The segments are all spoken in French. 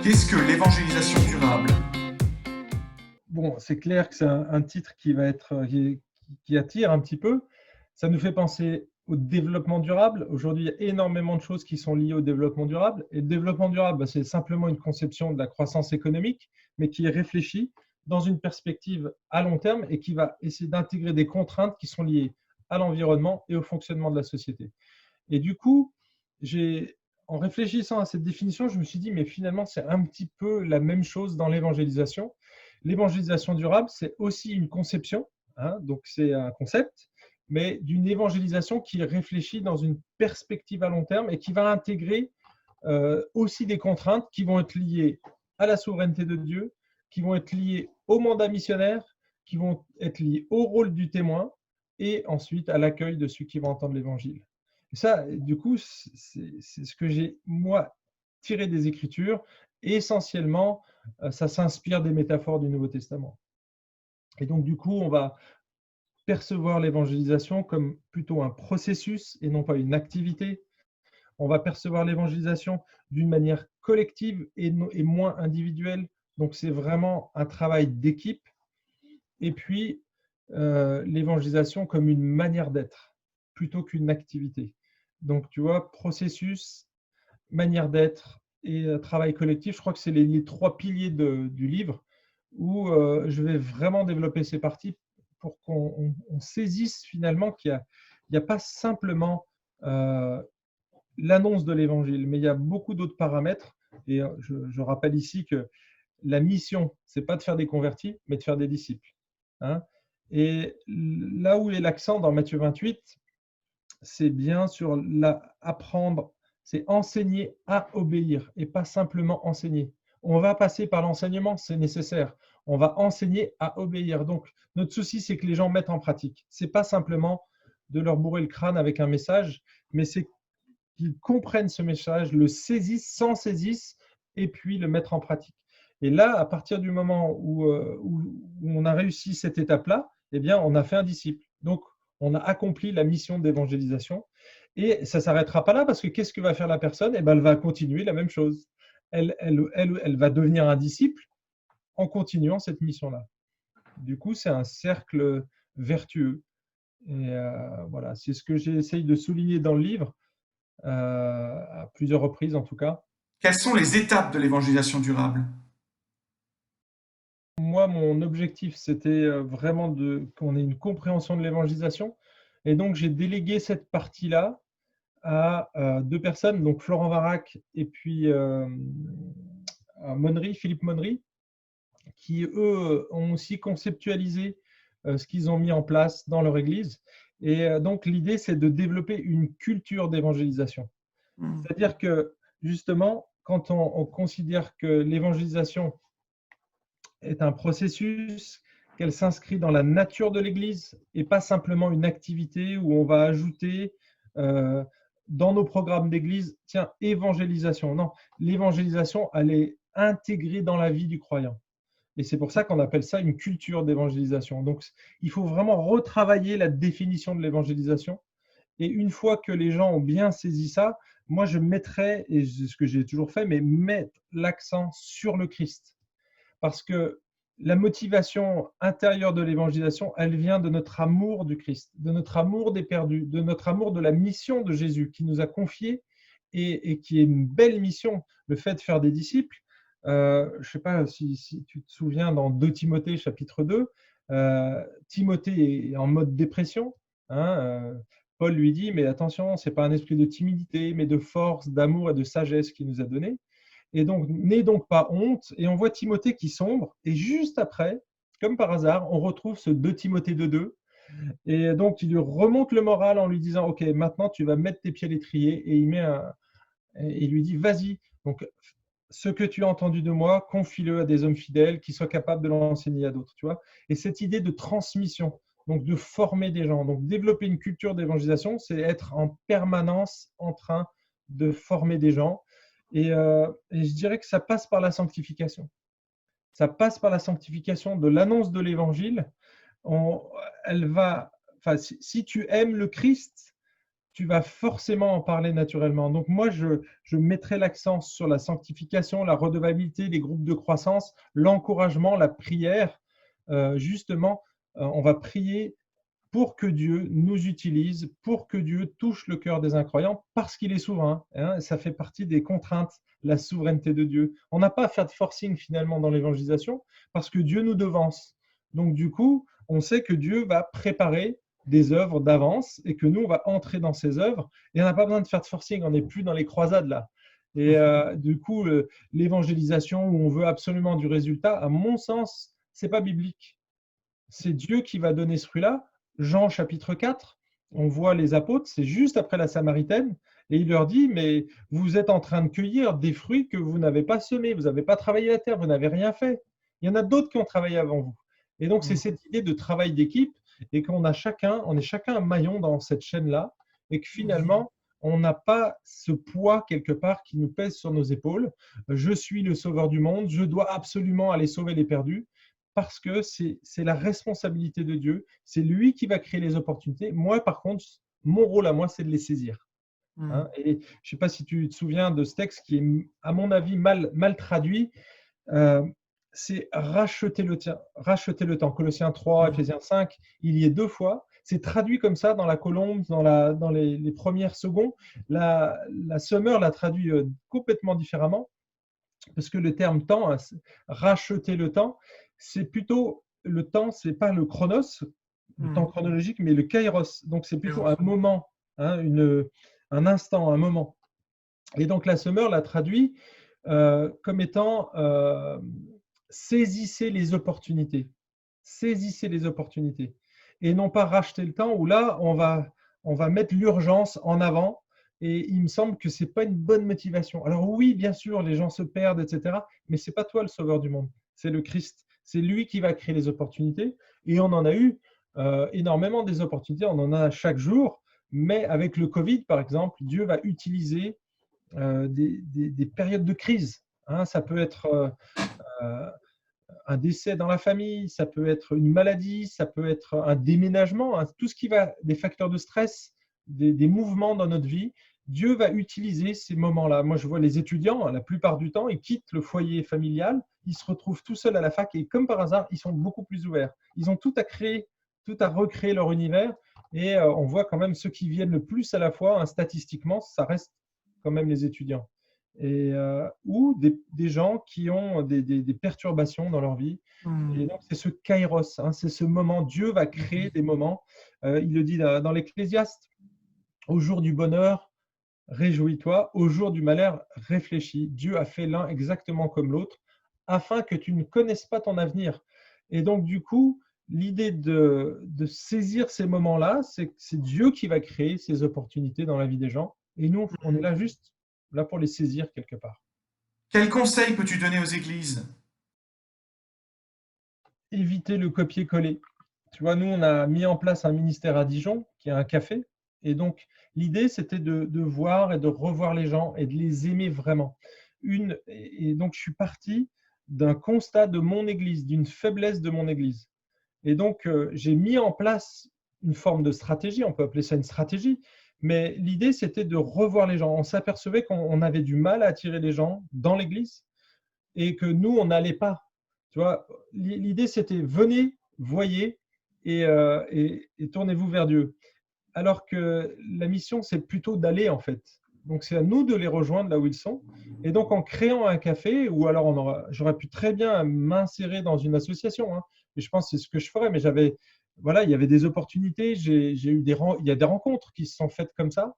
Qu'est-ce que l'évangélisation durable? Bon, c'est clair que c'est un titre qui va être, qui attire un petit peu. Ça nous fait penser au développement durable. Aujourd'hui, il y a énormément de choses qui sont liées au développement durable. Et le développement durable, c'est simplement une conception de la croissance économique, mais qui est réfléchie dans une perspective à long terme et qui va essayer d'intégrer des contraintes qui sont liées à l'environnement et au fonctionnement de la société. Et du coup, en réfléchissant à cette définition, je me suis dit, mais finalement, c'est un petit peu la même chose dans l'évangélisation. L'évangélisation durable, c'est aussi une conception, hein, donc c'est un concept, mais d'une évangélisation qui réfléchit dans une perspective à long terme et qui va intégrer aussi des contraintes qui vont être liées à la souveraineté de Dieu, qui vont être liées au mandat missionnaire, qui vont être liées au rôle du témoin et ensuite à l'accueil de ceux qui vont entendre l'évangile. Et ça, du coup, c'est ce que j'ai, moi, tiré des Écritures. Et essentiellement, ça s'inspire des métaphores du Nouveau Testament. Et donc, du coup, on va percevoir l'évangélisation comme plutôt un processus et non pas une activité. On va percevoir l'évangélisation d'une manière collective et moins individuelle. Donc, c'est vraiment un travail d'équipe. Et puis, l'évangélisation comme une manière d'être plutôt qu'une activité. Donc, tu vois, processus, manière d'être et travail collectif, je crois que c'est les trois piliers du livre où je vais vraiment développer ces parties pour qu'on saisisse finalement qu'il n'y a pas simplement l'annonce de l'évangile, mais il y a beaucoup d'autres paramètres. Et je rappelle ici que la mission, c'est pas de faire des convertis, mais de faire des disciples. Hein. Et là où est l'accent dans Matthieu 28, c'est bien sur apprendre, c'est enseigner à obéir et pas simplement enseigner. On va passer par l'enseignement, c'est nécessaire. On va enseigner à obéir. Donc, notre souci, c'est que les gens mettent en pratique. C'est pas simplement de leur bourrer le crâne avec un message, mais c'est qu'ils comprennent ce message, le saisissent, s'en saisissent et puis le mettre en pratique. Et là, à partir du moment où on a réussi cette étape-là, eh bien, on a fait un disciple. Donc, on a accompli la mission d'évangélisation. Et ça ne s'arrêtera pas là parce que qu'est-ce que va faire la personne? Eh bien, elle va continuer la même chose. Elle va devenir un disciple en continuant cette mission-là. Du coup, c'est un cercle vertueux. Et voilà, c'est ce que j'essaye de souligner dans le livre, à plusieurs reprises en tout cas. Quelles sont les étapes de l'évangélisation durable? Moi, mon objectif, c'était vraiment qu'on ait une compréhension de l'évangélisation. Et donc, j'ai délégué cette partie-là à deux personnes, donc Florent Varac et puis Philippe Monnery, qui, eux, ont aussi conceptualisé ce qu'ils ont mis en place dans leur église. Et donc, l'idée, c'est de développer une culture d'évangélisation. C'est-à-dire que, justement, quand on considère que l'évangélisation est un processus, qu'elle s'inscrit dans la nature de l'Église et pas simplement une activité où on va ajouter euh, dans nos programmes d'Église, tiens, évangélisation. Non, l'évangélisation, elle est intégrée dans la vie du croyant. Et c'est pour ça qu'on appelle ça une culture d'évangélisation. Donc, il faut vraiment retravailler la définition de l'évangélisation. Et une fois que les gens ont bien saisi ça, moi, je mettrais, et c'est ce que j'ai toujours fait, mais mettre l'accent sur le Christ. Parce que la motivation intérieure de l'évangélisation, elle vient de notre amour du Christ, de notre amour des perdus, de notre amour de la mission de Jésus qui nous a confié et qui est une belle mission, le fait de faire des disciples. Je ne sais pas si tu te souviens dans 2 Timothée chapitre 2, Timothée est en mode dépression. Hein, Paul lui dit, mais attention, ce n'est pas un esprit de timidité, mais de force, d'amour et de sagesse qu'il nous a donné. Et donc, n'aie donc pas honte. Et on voit Timothée qui sombre. Et juste après, comme par hasard, on retrouve ce 2 Timothée 2.2. Et donc, il lui remonte le moral en lui disant, OK, maintenant, tu vas mettre tes pieds à l'étrier. Et il lui dit, vas-y. Donc, ce que tu as entendu de moi, confie-le à des hommes fidèles qui soient capables de l'enseigner à d'autres. Tu vois. Et cette idée de transmission, donc de former des gens, donc développer une culture d'évangélisation, c'est être en permanence en train de former des gens. Et je dirais que ça passe par la sanctification. Ça passe par la sanctification de l'annonce de l'évangile. Elle va, enfin, si tu aimes le Christ, tu vas forcément en parler naturellement. Donc moi, je mettrai l'accent sur la sanctification, la redevabilité, les groupes de croissance, l'encouragement, la prière. Justement, on va prier pour que Dieu nous utilise, pour que Dieu touche le cœur des incroyants, parce qu'il est souverain. Hein, ça fait partie des contraintes, la souveraineté de Dieu. On n'a pas à faire de forcing finalement dans l'évangélisation, parce que Dieu nous devance. Donc du coup, on sait que Dieu va préparer des œuvres d'avance et que nous, on va entrer dans ces œuvres. Et on n'a pas besoin de faire de forcing, on n'est plus dans les croisades là. Et du coup, l'évangélisation où on veut absolument du résultat, à mon sens, c'est pas biblique. C'est Dieu qui va donner ce fruit-là. Jean chapitre 4, on voit les apôtres, c'est juste après la Samaritaine, et il leur dit, mais vous êtes en train de cueillir des fruits que vous n'avez pas semés, vous n'avez pas travaillé la terre, vous n'avez rien fait. Il y en a d'autres qui ont travaillé avant vous. Et donc, c'est cette idée de travail d'équipe et on est chacun un maillon dans cette chaîne-là et que finalement, on n'a pas ce poids quelque part qui nous pèse sur nos épaules. Je suis le sauveur du monde, je dois absolument aller sauver les perdus parce que c'est la responsabilité de Dieu, c'est lui qui va créer les opportunités. Moi, par contre, mon rôle à moi, c'est de les saisir. Hein. Et je ne sais pas si tu te souviens de ce texte qui est, à mon avis, mal traduit. C'est racheter le temps. Colossiens 3, Ephésiens 5, il y est 2 fois. C'est traduit comme ça dans la colombe, dans les premières secondes. La Summer l'a traduit complètement différemment, parce que le terme temps, hein, racheter le temps, c'est plutôt le temps, c'est pas le chronos, le temps chronologique, mais le kairos. Donc c'est plutôt un moment, hein, un instant, un moment. Et donc la Summer l'a traduit comme étant saisissez les opportunités. Saisissez les opportunités. Et non pas racheter le temps où là, on va mettre l'urgence en avant. Et il me semble que ce n'est pas une bonne motivation. Alors oui, bien sûr, les gens se perdent, etc. Mais ce n'est pas toi le sauveur du monde. C'est le Christ. C'est lui qui va créer les opportunités. Et on en a eu énormément des opportunités. On en a chaque jour. Mais avec le Covid, par exemple, Dieu va utiliser des périodes de crise. Hein, ça peut être un décès dans la famille, ça peut être une maladie, ça peut être un déménagement, hein, tout ce qui va, des facteurs de stress, des mouvements dans notre vie. Dieu va utiliser ces moments-là. Moi, je vois les étudiants, la plupart du temps, ils quittent le foyer familial, ils se retrouvent tout seuls à la fac et comme par hasard, ils sont beaucoup plus ouverts. Ils ont tout à créer, tout à recréer leur univers et on voit quand même ceux qui viennent le plus à la fois, hein, statistiquement, ça reste quand même les étudiants. Et, ou des gens qui ont des perturbations dans leur vie. Et donc, c'est ce kairos, hein, c'est ce moment. Dieu va créer des moments. Il le dit dans l'Ecclésiaste, au jour du bonheur, réjouis-toi, au jour du malheur, réfléchis. Dieu a fait l'un exactement comme l'autre, afin que tu ne connaisses pas ton avenir. Et donc, du coup, l'idée de saisir ces moments-là, c'est Dieu qui va créer ces opportunités dans la vie des gens. Et nous, on est là juste là pour les saisir quelque part. Quel conseil peux-tu donner aux églises? Éviter le copier-coller. Tu vois, nous, on a mis en place un ministère à Dijon, qui est un café. Et donc, l'idée, c'était de voir et de revoir les gens et de les aimer vraiment. Et donc, je suis parti d'un constat de mon église, d'une faiblesse de mon église. Et donc, j'ai mis en place une forme de stratégie, on peut appeler ça une stratégie, mais l'idée, c'était de revoir les gens. On s'apercevait qu'on avait du mal à attirer les gens dans l'église et que nous, on n'allait pas. Tu vois, l'idée, c'était venez, voyez et tournez-vous vers Dieu. Alors que la mission, c'est plutôt d'aller en fait. Donc, c'est à nous de les rejoindre là où ils sont. Et donc, en créant un café, ou alors j'aurais pu très bien m'insérer dans une association. Hein, et je pense que c'est ce que je ferais. Mais voilà, il y avait des opportunités. Il y a des rencontres qui se sont faites comme ça.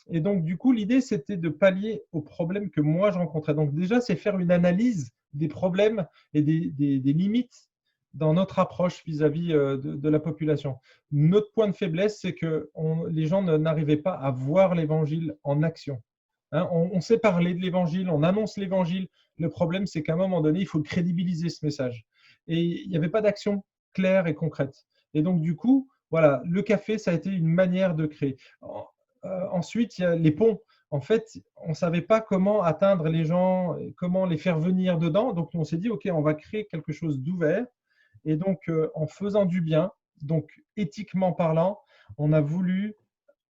Et donc, du coup, l'idée, c'était de pallier aux problèmes que moi, je rencontrais. Donc, déjà, c'est faire une analyse des problèmes et des limites dans notre approche vis-à-vis de la population. Notre point de faiblesse, c'est que les gens n'arrivaient pas à voir l'évangile en action. Hein, on sait parler de l'évangile, on annonce l'évangile. Le problème, c'est qu'à un moment donné, il faut crédibiliser ce message. Et il n'y avait pas d'action claire et concrète. Et donc, du coup, voilà, le café, ça a été une manière de créer. Ensuite, il y a les ponts. En fait, on ne savait pas comment atteindre les gens, comment les faire venir dedans. Donc, on s'est dit, OK, on va créer quelque chose d'ouvert. Et donc, en faisant du bien, donc éthiquement parlant, on a voulu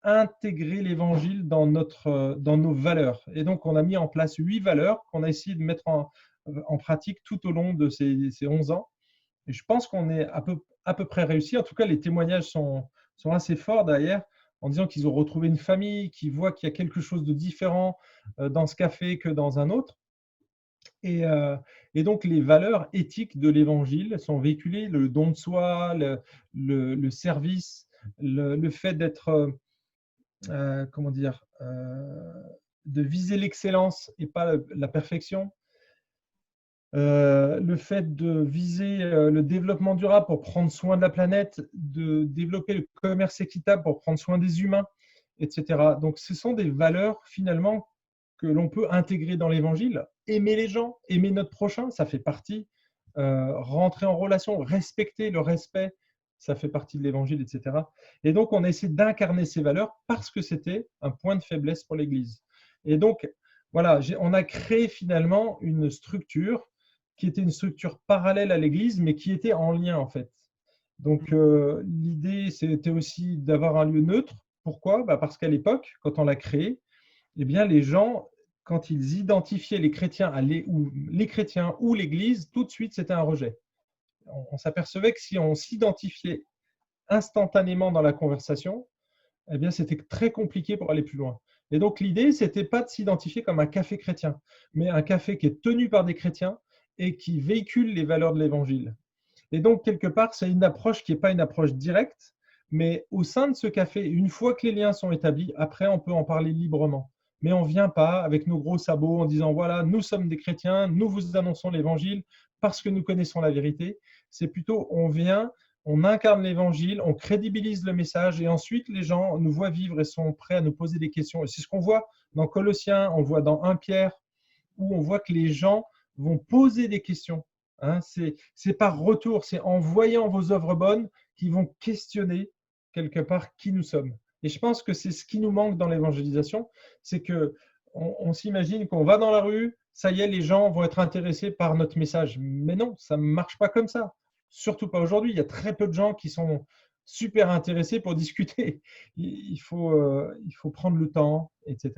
intégrer l'évangile dans nos valeurs. Et donc, on a mis en place 8 valeurs qu'on a essayé de mettre en pratique tout au long de ces 11 ans. Et je pense qu'on est à peu près réussi. En tout cas, les témoignages sont assez forts derrière, en disant qu'ils ont retrouvé une famille, qu'ils voient qu'il y a quelque chose de différent dans ce café que dans un autre. Et donc, les valeurs éthiques de l'Évangile sont véhiculées, le don de soi, le service, le fait d'être, comment dire, de viser l'excellence et pas la perfection, le fait de viser le développement durable pour prendre soin de la planète, de développer le commerce équitable pour prendre soin des humains, etc. Donc, ce sont des valeurs finalement que l'on peut intégrer dans l'Évangile. Aimer les gens, aimer notre prochain, ça fait partie. Rentrer en relation, respecter le respect, ça fait partie de l'Évangile, etc. Et donc, on a essayé d'incarner ces valeurs parce que c'était un point de faiblesse pour l'Église. Et donc, voilà, on a créé finalement une structure qui était une structure parallèle à l'Église, mais qui était en lien en fait. Donc, l'idée, c'était aussi d'avoir un lieu neutre. Pourquoi ? Parce qu'à l'époque, quand on l'a créé, eh bien, les gens, quand ils identifiaient les chrétiens, les chrétiens ou l'Église, tout de suite, c'était un rejet. On s'apercevait que si on s'identifiait instantanément dans la conversation, eh bien, c'était très compliqué pour aller plus loin. Et donc, l'idée, c'était pas de s'identifier comme un café chrétien, mais un café qui est tenu par des chrétiens et qui véhicule les valeurs de l'Évangile. Et donc, quelque part, c'est une approche qui n'est pas une approche directe, mais au sein de ce café, une fois que les liens sont établis, après, on peut en parler librement. Mais on ne vient pas avec nos gros sabots en disant, voilà, nous sommes des chrétiens, nous vous annonçons l'Évangile parce que nous connaissons la vérité. C'est plutôt, on vient, on incarne l'Évangile, on crédibilise le message et ensuite, les gens nous voient vivre et sont prêts à nous poser des questions. Et c'est ce qu'on voit dans Colossiens, on voit dans 1 Pierre, où on voit que les gens vont poser des questions. Hein, c'est par retour, c'est en voyant vos œuvres bonnes qu'ils vont questionner quelque part qui nous sommes. Et je pense que c'est ce qui nous manque dans l'évangélisation, c'est que on s'imagine qu'on va dans la rue, ça y est, les gens vont être intéressés par notre message. Mais non, ça ne marche pas comme ça. Surtout pas aujourd'hui. Il y a très peu de gens qui sont super intéressés pour discuter. Il faut prendre le temps, etc.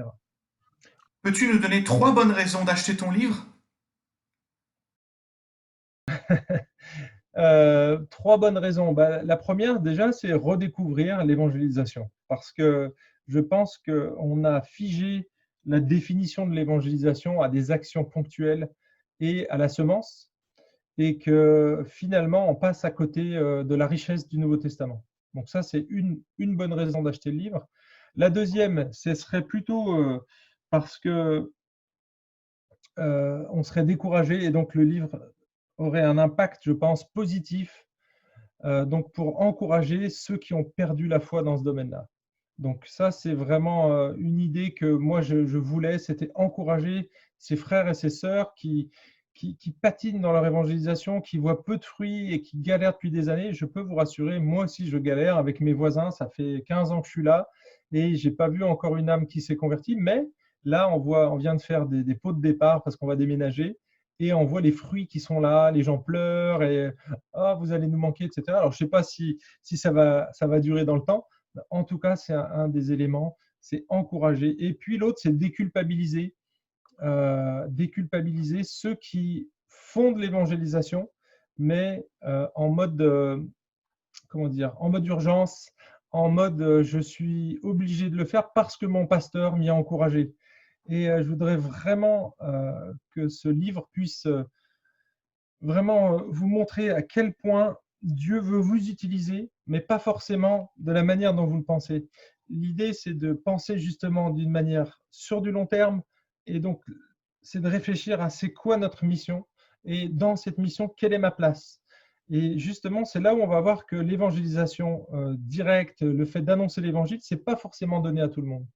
Peux-tu nous donner 3 bonnes raisons d'acheter ton livre? 3 bonnes raisons. La première, déjà, c'est redécouvrir l'évangélisation. Parce que je pense qu'on a figé la définition de l'évangélisation à des actions ponctuelles et à la semence, et que finalement, on passe à côté de la richesse du Nouveau Testament. Donc ça, c'est une bonne raison d'acheter le livre. La deuxième, ce serait plutôt parce que on serait découragé, et donc le livre aurait un impact, je pense, positif, donc pour encourager ceux qui ont perdu la foi dans ce domaine-là. Donc ça, c'est vraiment une idée que moi, je voulais, c'était encourager ces frères et ces sœurs qui patinent dans leur évangélisation, qui voient peu de fruits et qui galèrent depuis des années. Je peux vous rassurer, moi aussi, je galère avec mes voisins. Ça fait 15 ans que je suis là et je n'ai pas vu encore une âme qui s'est convertie. Mais là, on vient de faire des pots de départ parce qu'on va déménager et on voit les fruits qui sont là, les gens pleurent et ah, vous allez nous manquer, etc. Alors, je ne sais pas si ça va durer dans le temps. En tout cas, c'est un des éléments, c'est encourager. Et puis l'autre, c'est déculpabiliser ceux qui font de l'évangélisation, mais en mode, comment dire, en mode urgence, en mode je suis obligé de le faire parce que mon pasteur m'y a encouragé. Et je voudrais vraiment que ce livre puisse vraiment vous montrer à quel point Dieu veut vous utiliser, mais pas forcément de la manière dont vous le pensez. L'idée, c'est de penser justement d'une manière sur du long terme, et donc c'est de réfléchir à c'est quoi notre mission, et dans cette mission, quelle est ma place. Et justement, c'est là où on va voir que l'évangélisation directe, le fait d'annoncer l'évangile, c'est pas forcément donné à tout le monde.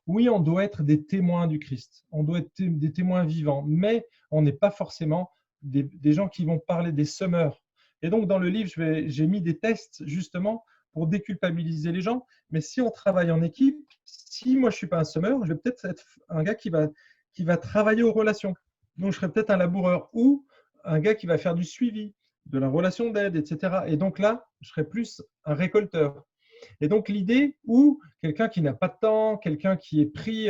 Oui, on doit être des témoins du Christ, on doit être des témoins vivants, mais on n'est pas forcément des gens qui vont parler des semeurs. Et donc, dans le livre, j'ai mis des tests justement pour déculpabiliser les gens. Mais si on travaille en équipe, si moi je ne suis pas un semeur, je vais peut-être être un gars qui va travailler aux relations. Donc, je serai peut-être un laboureur ou un gars qui va faire du suivi, de la relation d'aide, etc. Et donc là, je serai plus un récolteur. Et donc l'idée où quelqu'un qui n'a pas de temps, quelqu'un qui est pris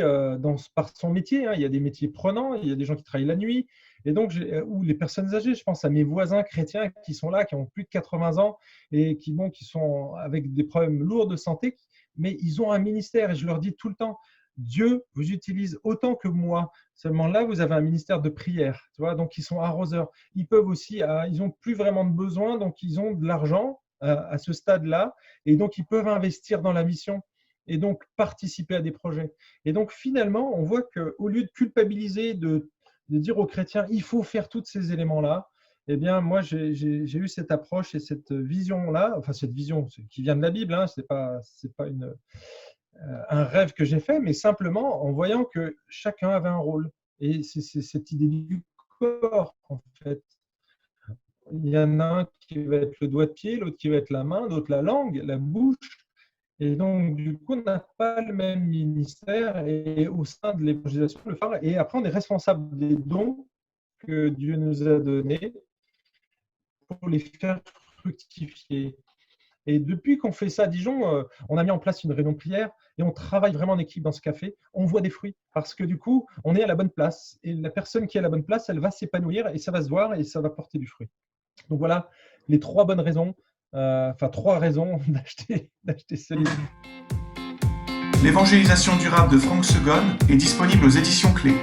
par son métier, hein, il y a des métiers prenants, il y a des gens qui travaillent la nuit, et donc ou les personnes âgées, je pense à mes voisins chrétiens qui sont là, qui ont plus de 80 ans et qui sont avec des problèmes lourds de santé, mais ils ont un ministère et je leur dis tout le temps, Dieu vous utilise autant que moi. Seulement là, vous avez un ministère de prière, tu vois, donc ils sont arroseurs. Ils peuvent aussi, ils n'ont plus vraiment de besoin, donc ils ont de l'argent à ce stade-là, et donc ils peuvent investir dans la mission et donc participer à des projets. Et donc finalement, on voit qu'au lieu de culpabiliser, de dire aux chrétiens, il faut faire tous ces éléments-là, eh bien, moi, j'ai eu cette approche et cette vision-là, enfin cette vision qui vient de la Bible, hein, c'est pas un rêve que j'ai fait, mais simplement en voyant que chacun avait un rôle. Et c'est cette idée du corps, en fait. Il y en a un qui va être le doigt de pied, l'autre qui va être la main, l'autre la langue, la bouche. Et donc, du coup, on n'a pas le même ministère et au sein de l'évangélisation, le phare. Et après, on est responsable des dons que Dieu nous a donnés pour les faire fructifier. Et depuis qu'on fait ça à Dijon, on a mis en place une réunion de prière et on travaille vraiment en équipe dans ce café. On voit des fruits parce que du coup, on est à la bonne place. Et la personne qui est à la bonne place, elle va s'épanouir et ça va se voir et ça va porter du fruit. Donc voilà les 3 bonnes raisons, enfin 3 raisons d'acheter ce livre. L'évangélisation durable de Franck Segonne est disponible aux éditions Clés.